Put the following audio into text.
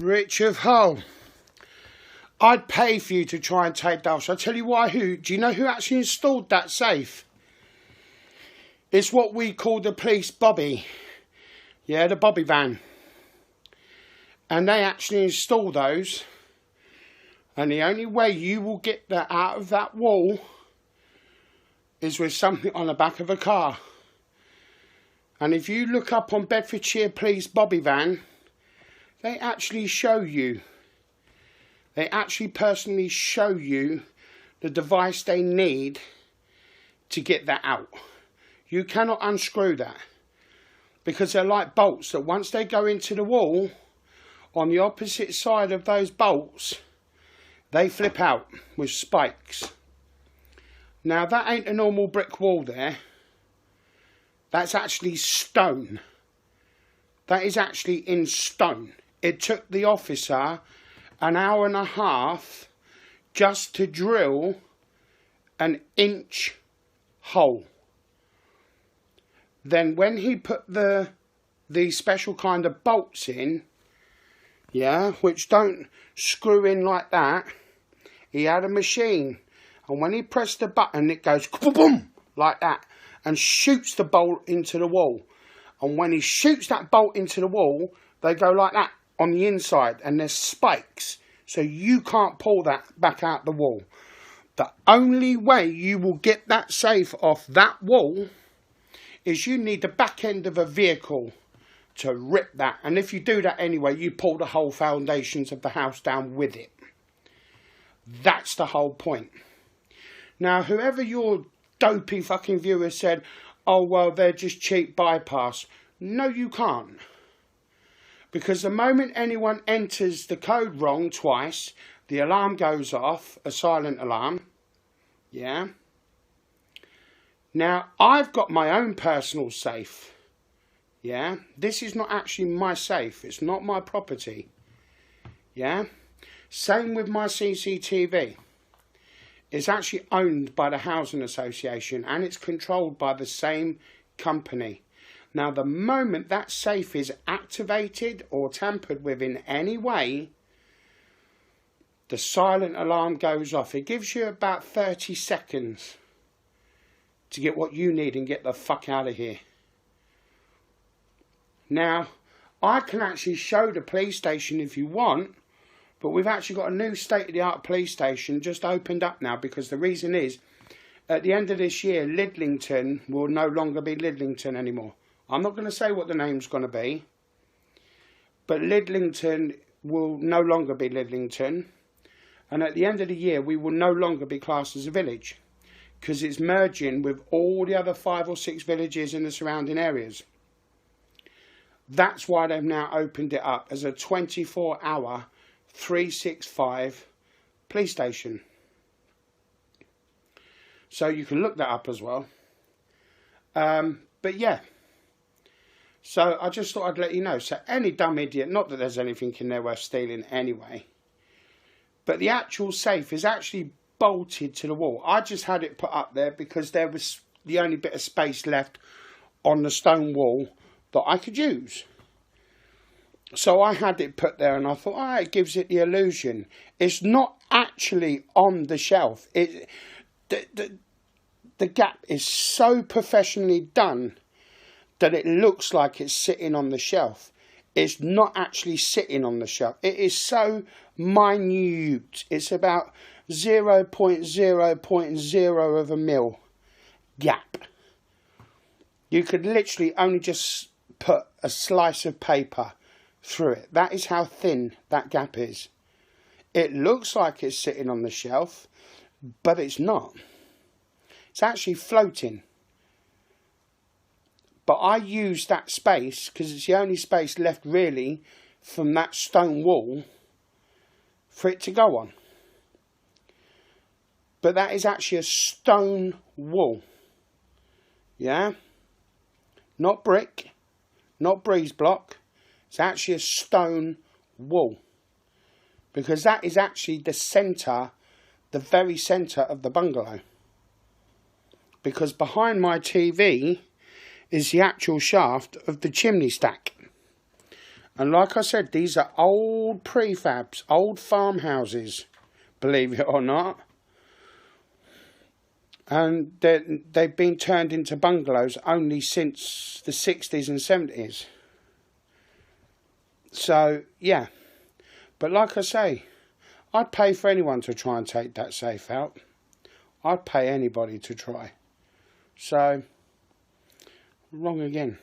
Rich of Hull. I'd pay for you to try and take that. I'll tell you why. Do you know who actually installed that safe? It's what we call the police bobby. Yeah, the bobby van. And they actually install those. And the only way you will get that out of that wall is with something on the back of a car. And if you look up on Bedfordshire Police Bobby Van, they actually show you. They actually personally show you the device they need to get that out. You cannot unscrew that. Because they're like bolts that once they go into the wall, on the opposite side of those bolts, they flip out with spikes. Now that ain't a normal brick wall there. That's actually stone. That is actually in stone. It took the officer an hour and a half just to drill an inch hole. Then when he put the special kind of bolts in, yeah, which don't screw in like that, he had a machine. And when he pressed the button, it goes boom like that and shoots the bolt into the wall. And when he shoots that bolt into the wall, they go like that on the inside, and there's spikes, so you can't pull that back out the wall. The only way you will get that safe off that wall is you need the back end of a vehicle to rip that. And if you do that anyway, you pull the whole foundations of the house down with it. That's the whole point. Now, whoever your dopey fucking viewer said, oh, well, they're just cheap bypass. No, you can't. Because the moment anyone enters the code wrong twice, the alarm goes off, a silent alarm. Yeah. Now, I've got my own personal safe. Yeah. This is not actually my safe. It's not my property. Yeah. Same with my CCTV. It's actually owned by the Housing Association and it's controlled by the same company. Now, the moment that safe is activated or tampered with in any way, the silent alarm goes off. It gives you about 30 seconds to get what you need and get the fuck out of here. Now, I can actually show the police station if you want, but we've actually got a new state-of-the-art police station just opened up now, because the reason is, at the end of this year, Lidlington will no longer be Lidlington anymore. I'm not going to say what the name's going to be, but Lidlington will no longer be Lidlington, and at the end of the year we will no longer be classed as a village, because it's merging with all the other 5 or 6 villages in the surrounding areas. That's why they've now opened it up as a 24-hour 365 police station. So you can look that up as well. But yeah. So I just thought I'd let you know. So any dumb idiot, not that there's anything in there worth stealing anyway, but the actual safe is actually bolted to the wall. I just had it put up there because there was the only bit of space left on the stone wall that I could use. So I had it put there and I thought, oh, it gives it the illusion. It's not actually on the shelf. The gap is so professionally done that it looks like it's sitting on the shelf. It's not actually sitting on the shelf. It is so minute. It's about 0.0.0 of a mil gap. You could literally only just put a slice of paper through it. That is how thin that gap is. It looks like it's sitting on the shelf, but it's not. It's actually floating. But I use that space because it's the only space left really from that stone wall for it to go on. But that is actually a stone wall. Yeah? Not brick, not breeze block. It's actually a stone wall. Because that is actually the centre, the very centre of the bungalow. Because behind my TV is the actual shaft of the chimney stack. And like I said, these are old prefabs, old farmhouses, believe it or not. And they've been turned into bungalows only since the 60s and 70s. So, yeah. But like I say, I'd pay for anyone to try and take that safe out. I'd pay anybody to try. So, wrong again.